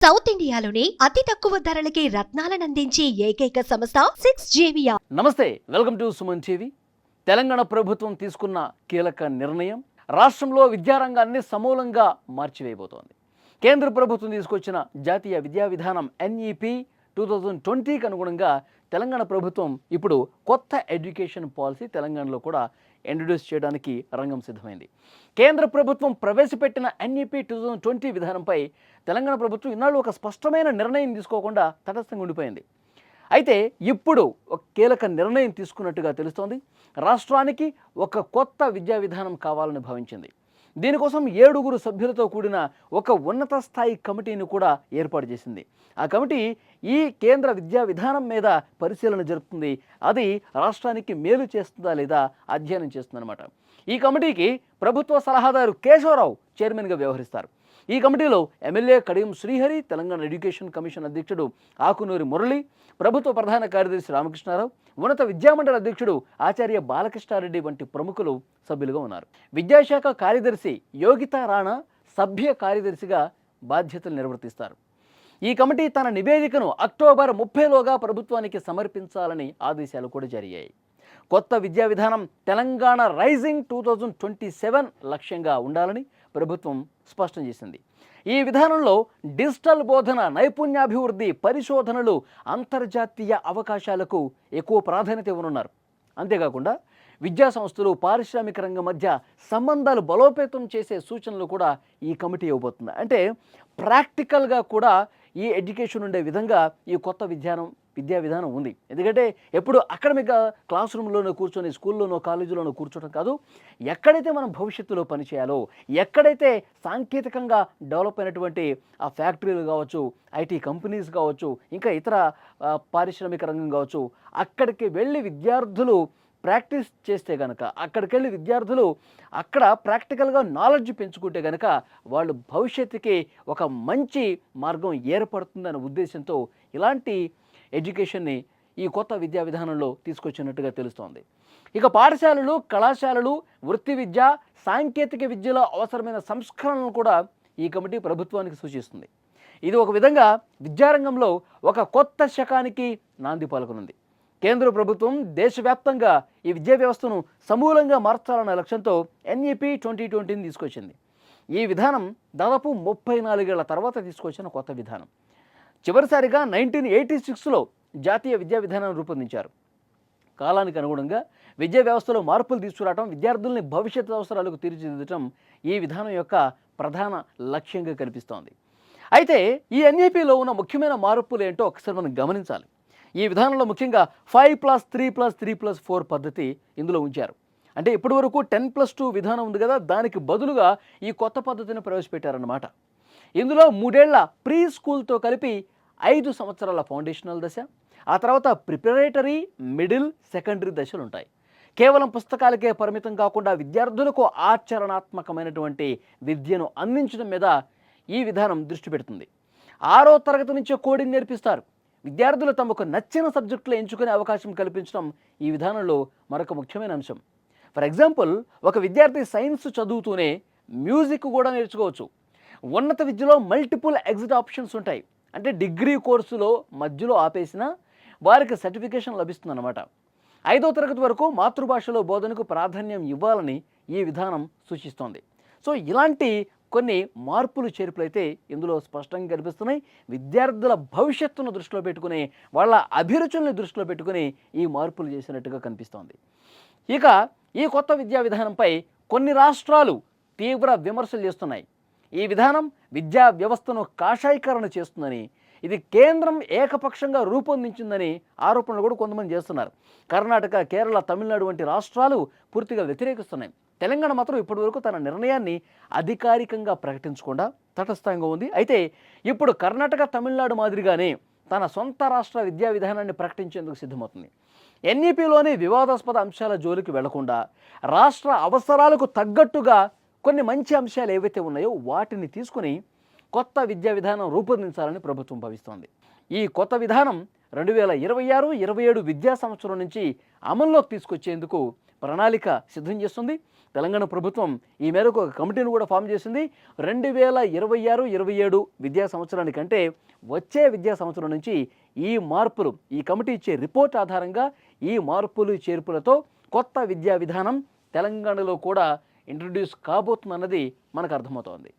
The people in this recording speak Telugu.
సౌత్ ఇండియాలోని అతి తక్కువ ధరలకి రత్నాలనందించే ఏకైక సంస్థ 6JVR. నమస్తే, welcome to Suman TV. Telangana ప్రభుత్వం తీసుకున్న కీలక నిర్ణయం రాష్ట్రంలో విద్యారంగాన్ని సమూలంగా మార్చివేయబోతోంది. కేంద్ర ప్రభుత్వం తీసుకొచ్చిన జాతీయ విద్యా విధానం NEP 2020కి అనుగుణంగా తెలంగాణ ప్రభుత్వం ఇప్పుడు కొత్త ఎడ్యుకేషన్ పాలసీ తెలంగాణలో కూడా ఇంట్రడ్యూస్ చేయడానికి రంగం సిద్ధమైంది. కేంద్ర ప్రభుత్వం ప్రవేశపెట్టిన NEP 2020 విధానంపై తెలంగాణ ప్రభుత్వం ఇన్నాళ్ళు ఒక స్పష్టమైన నిర్ణయం తీసుకోకుండా తటస్థంగా ఉండిపోయింది. అయితే ఇప్పుడు ఒక కీలక నిర్ణయం తీసుకున్నట్టుగా తెలుస్తోంది. రాష్ట్రానికి ఒక కొత్త విద్యా విధానం కావాలని భావించింది. దీనికోసం 7 సభ్యులతో కూడిన ఒక ఉన్నత స్థాయి కమిటీని కూడా ఏర్పాటు చేసింది. ఆ కమిటీ ఈ కేంద్ర విద్యా విధానం మీద పరిశీలన జరుపుతుంది. అది రాష్ట్రానికి మేలు చేస్తుందా లేదా అధ్యయనం చేస్తుందన్నమాట. ఈ కమిటీకి ప్రభుత్వ సలహాదారు కేశవరావు చైర్మన్గా వ్యవహరిస్తారు. ఈ కమిటీలో MLA Kadiyam Srihari, Telangana education commission అధ్యక్షుడు ఆకునూరి మురళి, ప్రభుత్వ ప్రధాన కార్యదర్శి రామకృష్ణారావు, ఉన్నత విద్యామండలి అధ్యక్షుడు ఆచార్య బాలకృష్ణారెడ్డి వంటి ప్రముఖులు సభ్యులుగా ఉన్నారు. విద్యాశాఖ కార్యదర్శి యోగితా రాణా సభ్య కార్యదర్శిగా బాధ్యతలు నిర్వర్తిస్తారు. ఈ కమిటీ తన నివేదికను అక్టోబర్ 30లోగా ప్రభుత్వానికి సమర్పించాలని ఆదేశాలు కూడా జారీ అయ్యాయి. కొత్త విద్యా విధానం తెలంగాణ రైజింగ్ 2027 లక్ష్యంగా ఉండాలని ప్రభుత్వం స్పష్టం చేసింది. ఈ విధానంలో డిజిటల్ బోధన, నైపుణ్యాభివృద్ధి, పరిశోధనలు, అంతర్జాతీయ అవకాశాలకు ఎక్కువ ప్రాధాన్యత ఇవ్వనున్నారు. అంతేకాకుండా విద్యా సంస్థలు, పారిశ్రామిక రంగం మధ్య సంబంధాలు బలోపేతం చేసే సూచనలు కూడా ఈ కమిటీ ఇవ్వబోతుంది. అంటే ప్రాక్టికల్గా కూడా ఈ ఎడ్యుకేషన్ ఉండే విధంగా ఈ కొత్త విద్యా విధానం ఉంది. ఎందుకంటే ఎప్పుడు అకాడమిక్గా క్లాస్ రూమ్లోనో కూర్చొని స్కూల్లోనో కాలేజీలోనో కూర్చోవడం కాదు, ఎక్కడైతే మనం భవిష్యత్తులో పనిచేయాలో, ఎక్కడైతే సాంకేతికంగా డెవలప్ అయినటువంటి ఆ ఫ్యాక్టరీలు కావచ్చు, IT కంపెనీస్ కావచ్చు, ఇంకా ఇతర పారిశ్రామిక రంగం కావచ్చు, అక్కడికి వెళ్ళి విద్యార్థులు ప్రాక్టీస్ చేస్తే కనుక, అక్కడికి వెళ్ళి విద్యార్థులు అక్కడ ప్రాక్టికల్గా నాలెడ్జ్ పెంచుకుంటే కనుక వాళ్ళు భవిష్యత్తుకి ఒక మంచి మార్గం ఏర్పడుతుందనే ఉద్దేశంతో ఇలాంటి ఎడ్యుకేషన్ని ఈ కొత్త విద్యా విధానంలో తీసుకొచ్చినట్టుగా తెలుస్తోంది. ఇక పాఠశాలలు, కళాశాలలు, వృత్తి విద్య, సాంకేతిక విద్యలో అవసరమైన సంస్కరణలు కూడా ఈ కమిటీ ప్రభుత్వానికి సూచిస్తుంది. ఇది ఒక విధంగా విద్యారంగంలో ఒక కొత్త శకానికి నాంది పలుకనుంది. కేంద్ర ప్రభుత్వం దేశవ్యాప్తంగా ఈ విద్యా వ్యవస్థను సమూలంగా మార్చాలన్న లక్ష్యంతో NEP 2020ని తీసుకొచ్చింది. ఈ విధానం దాదాపు 34 ఏళ్ల తర్వాత తీసుకొచ్చిన కొత్త విధానం. చివరిసారిగా 1986లో జాతీయ విద్యా విధానాన్ని రూపొందించారు. కాలానికి అనుగుణంగా విద్యా వ్యవస్థలో మార్పులు తీసుకురావడం, విద్యార్థుల్ని భవిష్యత్తు అవసరాలకు తీర్చిదిద్దడం ఈ విధానం యొక్క ప్రధాన లక్ష్యంగా కనిపిస్తోంది. అయితే ఈ NEPలో ఉన్న ముఖ్యమైన మార్పులు ఏంటో ఒకసారి మనం గమనించాలి. ఈ విధానంలో ముఖ్యంగా 5+3+3+4 పద్ధతి ఇందులో ఉంచారు. అంటే ఇప్పటి వరకు 10+2 విధానం ఉంది కదా, దానికి బదులుగా ఈ కొత్త పద్ధతిని ప్రవేశపెట్టారన్నమాట. ఇందులో 3 ఏళ్ల ప్రీ స్కూల్తో కలిపి 5 సంవత్సరాల ఫౌండేషనల్ దశ, ఆ తర్వాత ప్రిపరేటరీ, మిడిల్, సెకండరీ దశలు ఉంటాయి. కేవలం పుస్తకాలకే పరిమితం కాకుండా విద్యార్థులకు ఆచరణాత్మకమైనటువంటి విద్యను అందించడం మీద ఈ విధానం దృష్టి పెడుతుంది. 6వ తరగతి నుంచే కోడింగ్ నేర్పిస్తారు. విద్యార్థులు తమకు నచ్చిన సబ్జెక్టులు ఎంచుకునే అవకాశం కల్పించడం ఈ విధానంలో మరొక ముఖ్యమైన అంశం. ఫర్ ఎగ్జాంపుల్, ఒక విద్యార్థి సైన్స్ చదువుతూనే మ్యూజిక్ కూడా నేర్చుకోవచ్చు. ఉన్నత విద్యలో మల్టిపుల్ ఎగ్జిట్ ఆప్షన్స్ ఉంటాయి. అంటే డిగ్రీ కోర్సులో మధ్యలో ఆపేసినా వారికి సర్టిఫికేషన్ లభిస్తుందన్నమాట. 5వ తరగతి వరకు మాతృభాషలో బోధనకు ప్రాధాన్యం ఇవ్వాలని ఈ విధానం సూచిస్తోంది. సో ఇలాంటి కొన్ని మార్పులు చేర్పులైతే ఇందులో స్పష్టంగా కనిపిస్తున్నాయి. విద్యార్థుల భవిష్యత్తును దృష్టిలో పెట్టుకుని, వాళ్ళ అభిరుచుల్ని దృష్టిలో పెట్టుకుని ఈ మార్పులు చేసినట్టుగా కనిపిస్తోంది. ఇక ఈ కొత్త విద్యా విధానంపై కొన్ని రాష్ట్రాలు తీవ్ర విమర్శలు చేస్తున్నాయి. ఈ విధానం విద్యా వ్యవస్థను కాషాయీకరణ చేస్తుందని, ఇది కేంద్రం ఏకపక్షంగా రూపొందించిందని ఆరోపణలు కూడా కొంతమంది చేస్తున్నారు. కర్ణాటక, కేరళ, తమిళనాడు వంటి రాష్ట్రాలు పూర్తిగా వ్యతిరేకిస్తున్నాయి. తెలంగాణ మాత్రం ఇప్పటివరకు తన నిర్ణయాన్ని అధికారికంగా ప్రకటించకుండా తటస్థంగా ఉంది. అయితే ఇప్పుడు కర్ణాటక, తమిళనాడు మాదిరిగానే తన సొంత రాష్ట్ర విద్యా విధానాన్ని ప్రకటించేందుకు సిద్ధమవుతుంది. NEPలోని వివాదాస్పద అంశాల జోలికి వెళ్లకుండా రాష్ట్ర అవసరాలకు తగ్గట్టుగా కొన్ని మంచి అంశాలు ఏవైతే ఉన్నాయో వాటిని తీసుకుని కొత్త విద్యా విధానం రూపొందించాలని ప్రభుత్వం భావిస్తోంది. ఈ కొత్త విధానం 2026-27 విద్యా సంవత్సరం నుంచి అమల్లోకి తీసుకొచ్చేందుకు ప్రణాళిక సిద్ధం చేస్తుంది. తెలంగాణ ప్రభుత్వం ఈ మేరకు ఒక కమిటీని కూడా ఫామ్ చేసింది. 2026-27 విద్యా సంవత్సరానికంటే వచ్చే విద్యా సంవత్సరం నుంచి ఈ మార్పులు, ఈ కమిటీ ఇచ్చే రిపోర్ట్ ఆధారంగా ఈ మార్పులు చేర్పులతో కొత్త విద్యా విధానం తెలంగాణలో కూడా ఇంట్రడ్యూస్ కాబోతుందన్నది మనకు అర్థమవుతోంది.